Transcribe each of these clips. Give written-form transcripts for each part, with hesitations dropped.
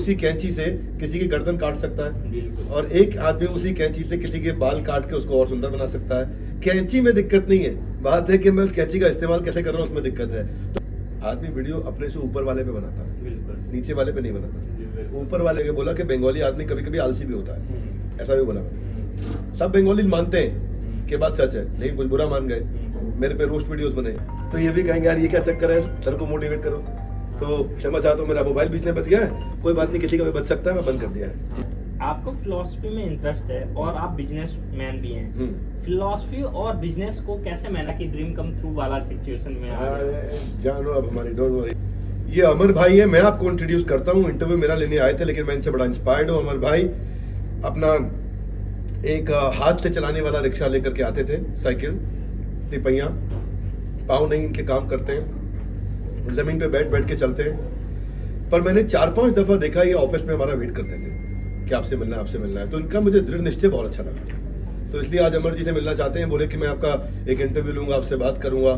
उसी कैंची से किसी की गर्दन काट सकता है और एक आदमी उसी कैंची से किसी के बाल काट के उसको और सुंदर बना सकता है। कैंची में दिक्कत नहीं है, बात है कि मैं उस कैंची का इस्तेमाल कैसे कर रहा हूँ उसमें दिक्कत है। तो आदमी वीडियो अपने से ऊपर वाले पे बनाता है, नीचे वाले पे नहीं बनाता। ऊपर वाले के बोला कि बंगाली आदमी कभी कभी आलसी भी होता है, ऐसा भी बोला मैंने। सब बंगाली मानते हैं कि बात सच है, लेकिन कुछ बुरा मान गए, मेरे पे रोस्ट वीडियोस बने तो ये भी कहेंगे यार ये क्या चक्कर है, सर को मोटिवेट करो। तो क्षमा चाहता हूँ, मेरा मोबाइल बीच में बच गया है, कोई बात नहीं, किसी का भी बच सकता है, मैं बंद कर दिया है। आपको फिलॉसफी में इंटरेस्ट है और आप बिजनेस मैन भी हैं। फिलॉसफी और बिजनेस को कैसे मैंने की ड्रीम कम ट्रू वाला सिचुएशन में आ गए? जानो अब हमारी, डोंट वरी। ये अमर भाई है, मैं आपको इंट्रोड्यूस करता हूँ। इंटरव्यू मेरा लेने आए थे लेकिन मैं इनसे बड़ा इंस्पायर्ड हूँ। अमर भाई अपना एक हाथ से चलाने वाला रिक्शा लेकर के आते थे, साइकिल तिपैया, पाँव नहीं इनके काम करते हैं, जमीन पे बैठ बैठ के चलते हैं। पर मैंने 4-5 दफा देखा ये ऑफिस में हमारा वेट करते थे कि आपसे मिलना है, आपसे मिलना है। तो इनका मुझे दृढ़ निश्चय बहुत अच्छा लगा, तो इसलिए आज अमर जी से मिलना चाहते हैं। बोले कि मैं आपका एक इंटरव्यू लूंगा, आपसे बात करूंगा।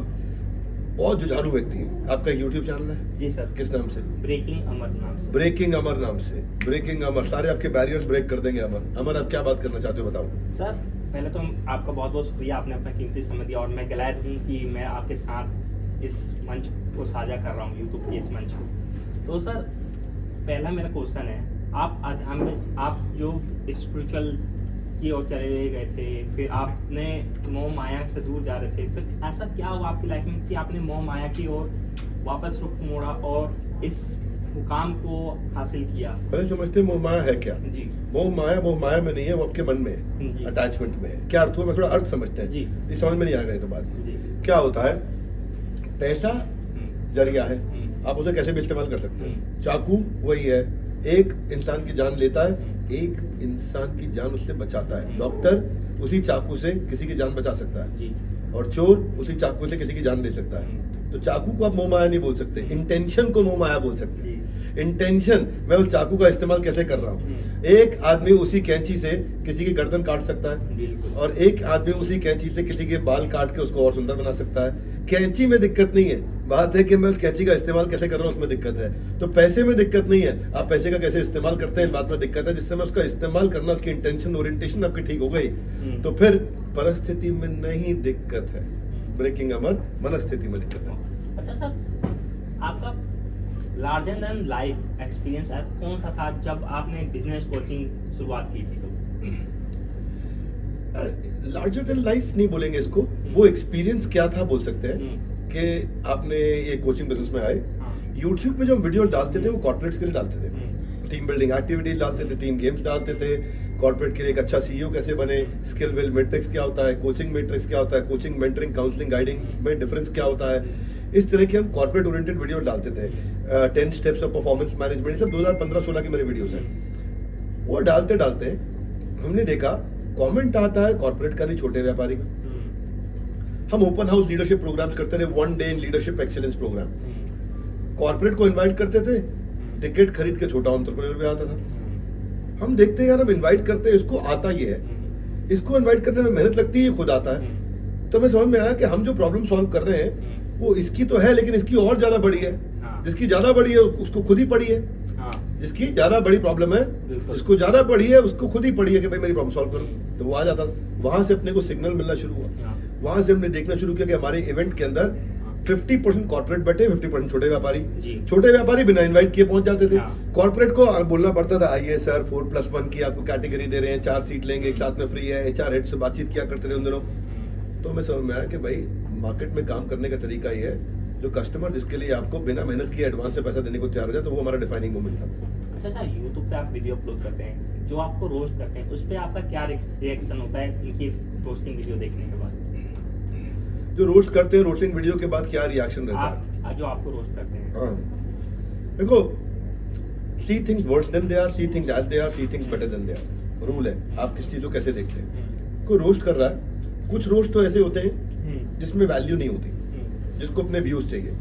बहुत जुझारू व्यक्ति है। आपका यूट्यूब चैनल है? जी सर। किस नाम से? ब्रेकिंग अमर नाम से। ब्रेकिंग अमर नाम से। ब्रेकिंग अमर, सारे आपके बैरियर्स ब्रेक कर देंगे अमर। अमर आप क्या बात करना चाहते हो, बताओ। सर पहले तो आपका बहुत बहुत शुक्रिया, आपने अपना कीमती समय दिया और मैं ग्लैड हूँ कि मैं आपके साथ इस मंच को साझा कर रहा हूँ, यूट्यूब के इस मंच को। तो सर पहला मेरा क्वेश्चन है, आप आध्यात्मिक, आप जो स्पिरिचुअल की ओर चले गए थे, फिर आपने मोह माया से दूर जा रहे थे, फिर ऐसा क्या हुआ आपकी लाइफ में कि आपने मोह माया की ओर वापस रुख मोड़ा और इस मुकाम को हासिल किया? पहले समझते मोह माया है क्या? जी। मोह माया में नहीं है, वो आपके मन में है, अटैचमेंट में है। क्या अर्थ हुआ, मैं थोड़ा अर्थ समझते हैं जी, ये समझ में नहीं आ गई तो बात। जी। क्या होता है, पैसा जरिया है, आप उसे कैसे भी इस्तेमाल कर सकते हैं। चाकू वही है, एक इंसान की जान लेता है, एक इंसान की जान उससे बचाता है। डॉक्टर उसी चाकू से किसी की जान बचा सकता है जी। और चोर उसी चाकू से किसी की जान ले सकता है। तो चाकू को आप मोह माया नहीं बोल सकते, इंटेंशन को मोह माया बोल सकते हैं। इंटेंशन, मैं उस चाकू का इस्तेमाल कैसे कर रहा हूँ। एक आदमी उसी कैंची से किसी की गर्दन काट सकता है और एक आदमी उसी कैंची से किसी के बाल काट के उसको और सुंदर बना सकता है। कैंची में दिक्कत नहीं है, बात है कि मैं उस कैंची का इस्तेमाल कैसे कर रहा हूँ उसमें दिक्कत है। तो पैसे में दिक्कत नहीं है, आप पैसे का कैसे इस्तेमाल करते हैं इस बात में दिक्कत है। जिससे मैं उसका इस्तेमाल करना, उसकी इंटेंशन ओरिएंटेशन आपकी ठीक हो गई तो फिर परिस्थिति में नहीं दिक्कत है। ब्रेकिंग अमर, मनस्थिति में दिक्कत है। अच्छा सर, आपका लार्जर देन लाइफ एक्सपीरियंस कौन सा था जब आपने बिजनेस कोचिंग शुरुआत की थी? तो लार्जर देन लाइफ नहीं बोलेंगे इसको, वो एक्सपीरियंस क्या था बोल सकते हैं कि आपने ये कोचिंग बिजनेस में आए। यूट्यूब पे जो हम वीडियो डालते थे वो कॉर्पोरेट्स के लिए डालते थे, टीम बिल्डिंग एक्टिविटीज डालते थे, टीम गेम्स डालते थे, कॉर्पोरेट के लिए एक अच्छा सीईओ कैसे बने, स्किल वेल मैट्रिक्स क्या होता है, कोचिंग मैट्रिक्स क्या होता है, कोचिंग मेंटरिंग काउंसलिंग गाइडिंग में डिफरेंस क्या होता है, इस तरह के हम कॉर्पोरेट ओरिएंटेड वीडियो डालते थे। 10 स्टेप्स ऑफ परफॉर्मेंस मैनेजमेंट, सब 2015-16 की मेरे वीडियोस हैं। वो डालते डालते हमने देखा कमेंट आता है कॉर्पोरेट का नहीं, छोटे व्यापारी का। हम ओपन हाउस लीडरशिप प्रोग्राम्स करते थे, 1 day in leadership excellence programme. Corporate को इनवाइट करते थे, टिकट खरीद के छोटा एंटरप्रेन्योर भी आता था। हम देखते हैं यार, हम इनवाइट करते हैं, इसको आता ही है, इसको इनवाइट करने में मेहनत लगती है, ये खुद आता है। तो हमें समझ में आया कि हम जो प्रॉब्लम सॉल्व कर रहे हैं वो इसकी तो है लेकिन इसकी और ज्यादा बड़ी है। जिसकी ज्यादा बड़ी है उसको खुद ही पड़ी है, जिसकी ज्यादा बड़ी प्रॉब्लम है जिसको ज्यादा बड़ी है उसको खुद ही पड़ी है कि भाई मेरी प्रॉब्लम सॉल्व करो। तो वो आ जाता, वहां से अपने को सिग्नल मिलना शुरू हुआ। वहां से हमने देखना शुरू किया कि हमारे इवेंट के अंदर 50% कॉर्पोरेट बैठे, 50% छोटे व्यापारी। छोटे व्यापारी बिना इनवाइट किए पहुंच जाते थे। कॉर्पोरेट को बोलना पड़ता था, आइए सर 4+1 की आपको कैटेगरी दे रहे हैं, 4 सीट लेंगे, एक साथ में फ्री है। HR हेड से बातचीत किया करते थे उन दिनों। तो हमें समझ में आया कि भाई मार्केट में काम करने का तरीका ये है, जो कस्टमर जिसके लिए आपको बिना मेहनत किए एडवांस से पैसा देने को तैयार हो जाए, तो वो हमारा डिफाइनिंग मोमेंट था। अच्छा सर, यूट्यूब पे आप वीडियो अपलोड करते हैं, जो आपको रोस्ट करते हैं, उस पर आपका क्या रिएक्शन होता है इनकी रोस्टिंग वीडियो देखने के बाद? जो रोस्ट करते हैं, रोस्टिंग वीडियो के बाद क्या रिएक्शन रहता है? जो आपको रोस्ट करते हैं, हाँ देखो, see things worse than they are, see things as they are, see things better than they are. Rule है, आप किस चीज को कैसे देखते हैं। कोई रोस्ट कर रहा है, कुछ रोस्ट तो ऐसे होते हैं जिसमें वैल्यू नहीं होती, जिसको अपने व्यूज चाहिए।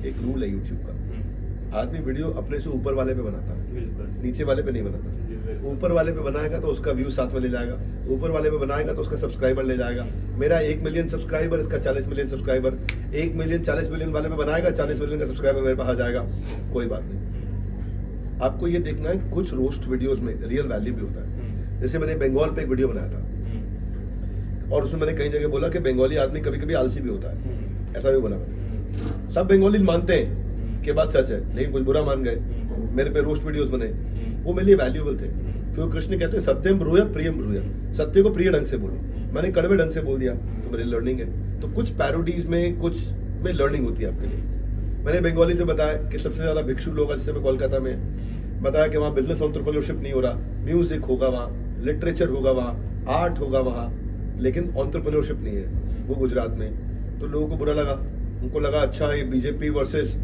एक रूल है यूट्यूब का, आदमी वीडियो अपने से ऊपर वाले पे बनाता है, नीचे वाले पे नहीं बनाता। ऊपर वाले पे बनाएगा तो उसका व्यू साथ में ले जाएगा, ऊपर वाले पे बनाएगा तो उसका सब्सक्राइबर ले जाएगा। मेरा 1 मिलियन सब्सक्राइबर, इसका 40 मिलियन सब्सक्राइबर। 1 मिलियन 40 मिलियन वाले पे बनाएगा, 40 मिलियन का सब्सक्राइबर मेरे पास आ जाएगा, कोई बात नहीं। आपको ये देखना है कुछ रोस्ट वीडियोस में रियल वैल्यू भी होता है। जैसे मैंने बंगाल पे एक वीडियो बनाया था और उसमें मैंने कई जगह बोला कि बंगाली आदमी कभी कभी आलसी भी होता है, ऐसा भी बोला मैंने। सब बंगाली मानते हैं कि बात सच है, लेकिन कुछ बुरा मान गए। मेरे पे रोस्ट वीडियोस बने, वो मेरे लिए वैल्यूएबल थे, क्योंकि कृष्ण कहते हैं सत्यम ब्रूयत प्रियम ब्रूयत, सत्य को प्रिय ढंग से बोलो। मैंने कड़वे ढंग से बोल दिया तो मेरी लर्निंग है। तो कुछ पैरोडीज में, कुछ में लर्निंग होती है आपके लिए। मैंने बंगाली से बताया कि सबसे ज्यादा भिक्षु लोग हैं, जैसे मैं कोलकाता में बताया कि वहाँ बिजनेस एंटरप्रेन्योरशिप नहीं हो रहा, म्यूजिक होगा वहाँ, लिटरेचर होगा वहाँ, आर्ट होगा वहाँ, लेकिन एंटरप्रेन्योरशिप नहीं है वो गुजरात में। तो लोगों को बुरा लगा, उनको लगा अच्छा ये बीजेपी वर्सेस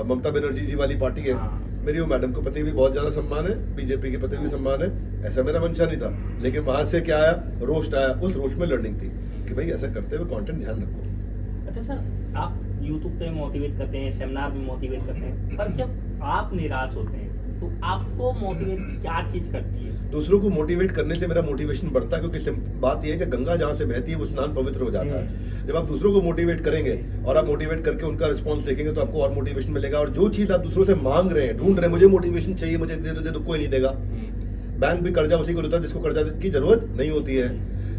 ममता बनर्जी जी वाली पार्टी है। मेरी वो मैडम को प्रति भी बहुत ज्यादा सम्मान है, बीजेपी के प्रति भी सम्मान है, ऐसा मेरा मंशा नहीं था। लेकिन वहां से क्या आया, रोस्ट आया। उस रोस्ट में लर्निंग थी कि भाई ऐसा करते हुए कंटेंट ध्यान रखो। अच्छा सर, आप YouTube पे मोटिवेट करते हैं, सेमिनार में मोटिवेट करते हैं, पर जब आप निराश होते हैं तो आपको मोटिवेट क्या चीज करती है? दूसरों को मोटिवेट करने से मेरा मोटिवेशन बढ़ता है, क्योंकि बात यह है कि गंगा जहाँ से बहती है वो स्नान पवित्र हो जाता है। जब आप दूसरों को मोटिवेट करेंगे और आप मोटिवेट करके उनका रिस्पांस देखेंगे तो आपको और मोटिवेशन मिलेगा। और जो चीज आप दूसरों से मांग रहे हैं, ढूंढ रहे हैं, मुझे मोटिवेशन चाहिए, मुझे दे दो, कोई नहीं देगा। बैंक भी कर्जा उसी को देता है जिसको कर्जा की जरूरत नहीं होती है।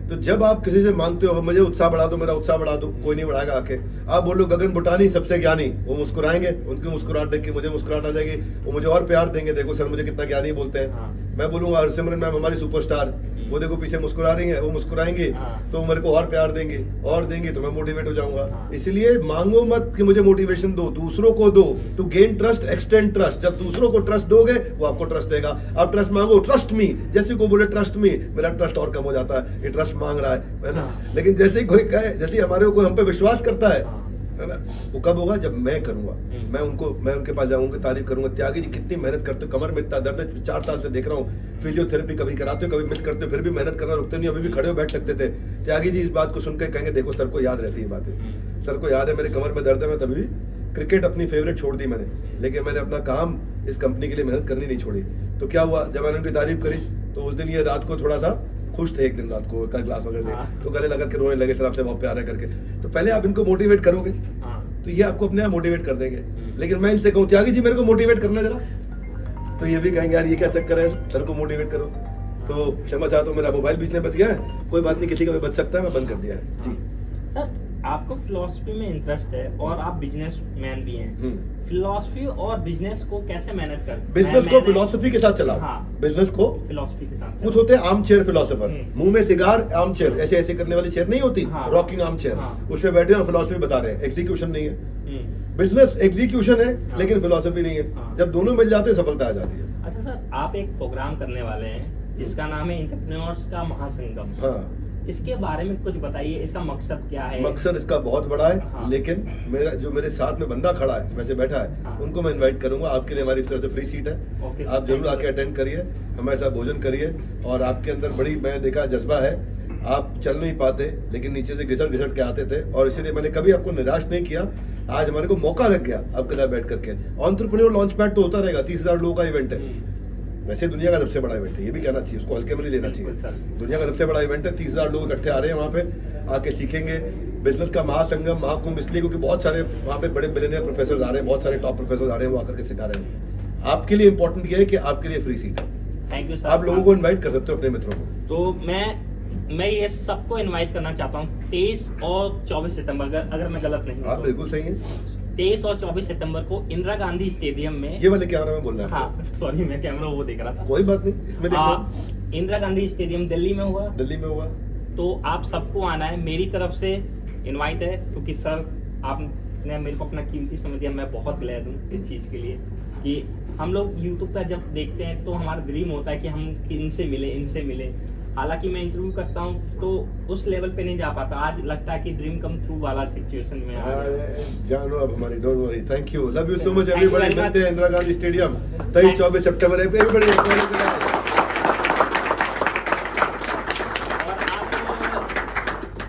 तो जब आप किसी से मांगते हो मुझे उत्साह बढ़ा दो, मेरा उत्साह बढ़ा दो, कोई नहीं बढ़ाएगा आके। आप बोलो गगन बुटानी सबसे ज्ञानी, वो मुस्कुराएंगे, उनकी मुस्कुराहट देख के मुझे मुस्कुराहट आ जाएगी, वो मुझे और प्यार देंगे, देखो सर मुझे कितना ज्ञानी बोलते हैं। मैं बोलूंगा हरसिमरन मैम हमारी सुपरस्टार, वो देखो पीछे मुस्कुरा रही है, वो मुस्कुराएंगे तो मेरे को और प्यार देंगे तो मैं मोटिवेट हो जाऊंगा। इसलिए मांगो मत कि मुझे मोटिवेशन दो, दूसरों को दो। To gain trust extend trust. जब दूसरों को ट्रस्ट दोगे वो आपको ट्रस्ट देगा। आप ट्रस्ट मांगो, ट्रस्ट मी, जैसे को बोले ट्रस्ट मी, मेरा ट्रस्ट और कम हो जाता है, ये ट्रस्ट मांग रहा है ना। लेकिन जैसे ही कोई कहे, जैसे हमारे कोई हम पे विश्वास करता है ना, वो कब होगा जब मैं करूंगा। मैं उनके पास जाऊंगा, तारीफ करूंगा, त्यागी जी कितनी मेहनत करते हो, कमर में इतना दर्द है, 4 साल से देख रहा हूँ, फिजियोथेरेपी कभी कराते हो कभी मिस करते हो, फिर भी मेहनत करना रुकते नहीं, अभी भी खड़े हो बैठ सकते थे। त्यागी जी इस बात को सुनकर कहेंगे देखो सर को याद रहती है बातें, सर को याद है मेरे कमर में दर्द है, मैं तभी भी क्रिकेट अपनी फेवरेट छोड़ दी मैंने, लेकिन मैंने अपना काम इस कंपनी के लिए मेहनत करनी नहीं छोड़ी। तो क्या हुआ, जब मैंने उनकी तारीफ करी तो उस दिन ये रात को थोड़ा सा खुश थे, एक दिन रात को कल क्लास वगैरह ले तो गले लगा के रोने लगे, सर आपसे बहुत प्यार है करके। तो पहले आप इनको मोटिवेट करोगे तो ये आपको अपने आप मोटिवेट कर देंगे। लेकिन मैं इनसे कहूँ त्यागी जी मेरे को मोटिवेट करना जरा, तो ये भी कहेंगे यार ये क्या चक्कर है, सर को मोटिवेट करो। तो क्षमा चाहता हूँ, मेरा मोबाइल बीच में बच गया है, कोई बात नहीं, किसी का भी बच सकता है, मैं बंद कर दिया है जी। सर आपको फिलॉसफी में इंटरेस्ट है और आप बिजनेस मैन भी हैं, फिलॉसफी और बिजनेस को कैसे मैनेज करते? बिजनेस को फिलॉसफी के साथ चलाओ। बिजनेस को फिलॉसफी के साथ। कुछ होते हैं आर्म चेयर फिलोसोफर, मुंह में सिगार, आर्म चेयर, ऐसे ऐसे करने वाली चेयर नहीं होती, रॉकिंग आर्म चेयर, उसपे बैठे हैं फिलॉसफी बता रहे हैं, एग्जीक्यूशन नहीं है। बिजनेस एग्जीक्यूशन है लेकिन फिलॉसफी नहीं है। जब दोनों मिल जाते हैं सफलता आ जाती है। अच्छा सर, आप एक प्रोग्राम करने वाले हैं जिसका नाम है एंटरप्रेन्योर्स का महासंगम। हाँ, इसके बारे में कुछ बताइए, इसका मकसद क्या है? मकसद इसका बहुत बड़ा है, लेकिन मेरे साथ में बंदा खड़ा है, वैसे बैठा है, उनको मैं इनवाइट करूंगा। आपके लिए हमारी तरफ से फ्री सीट है, आप जरूर आके अटेंड करिए, हमारे साथ भोजन करिए। और आपके अंदर बड़ी मैं देखा जज्बा है, आप चल नहीं पाते लेकिन नीचे से घिसट घिसट के आते थे, और इसीलिए मैंने कभी आपको निराश नहीं किया। आज हमारे को मौका लग गया आपके साथ बैठ करके। एंटरप्रेन्योर लॉन्च पैड तो होता रहेगा, 30,000 लोगों का इवेंट है, वैसे दुनिया का सबसे बड़ा इवेंट है, ये भी कहना चाहिए, उसको हल्के में नहीं लेना चाहिए। दुनिया का सबसे बड़ा इवेंट है, 30,000 लोग इकट्ठे आ रहे हैं वहाँ पे, आके सीखेंगे। बिजनेस का महासंगम, महाकुंभ इसलिए क्योंकि बहुत सारे वहाँ पे बड़े बिलियनियर प्रोफेसर आ रहे हैं, बहुत सारे टॉप प्रोफेसर आ रहे हैं, वो आकर के सिखा रहे हैं। आपके लिए इंपॉर्टेंट ये है कि आपके लिए फ्री सीट है। Thank you sir. आप लोगों को इन्वाइट कर सकते हो, अपने मित्रों को। तो मैं ये सबको इनवाइट करना चाहता हूँ 23 और 24 सितंबर, अगर मैं गलत नहीं हूँ। आप बिल्कुल सही हैं। 23 और 24 सितंबर को इंदिरा गांधी स्टेडियम में, ये वाले कैमरा में बोल रहा है। हाँ सॉरी, मैं कैमरा वो देख रहा था। कोई बात नहीं, इसमें देखो। इंदिरा गांधी स्टेडियम दिल्ली में हुआ। दिल्ली में हुआ। तो आप सबको आना है, मेरी तरफ से इनवाइट है, क्योंकि सर आपने मेरे को अपना कीमती समय दिया। मैं बहुत ग्लैड हूँ इस चीज के लिए कि हम लोग यूट्यूब पर जब देखते हैं तो हमारा ड्रीम होता है कि हम इनसे मिले। हालांकि मैं इंटरव्यू करता हूँ तो उस लेवल पे नहीं जा पाता। आज लगता है कि ड्रीम कम ट्रू वाला सिचुएशन में आ गया। जानो अब हमारी, don't worry, thank you, love you so much everybody. मिलते हैं इंदिरा गांधी स्टेडियम 23-24 सितंबर। एवरीबॉडी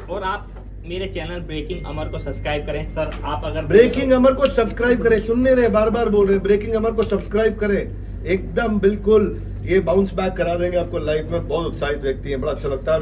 और आप मेरे चैनल ब्रेकिंग अमर को सब्सक्राइब करें। सर आप अगर ब्रेकिंग अमर को सब्सक्राइब करें, सुनने रहे, बार बार बोल रहे हैं, ब्रेकिंग अमर को सब्सक्राइब करें, एकदम बिल्कुल ये बाउंस बैक करा देंगे आपको लाइफ में। बहुत उत्साहित व्यक्ति है, बड़ा अच्छा लगता है।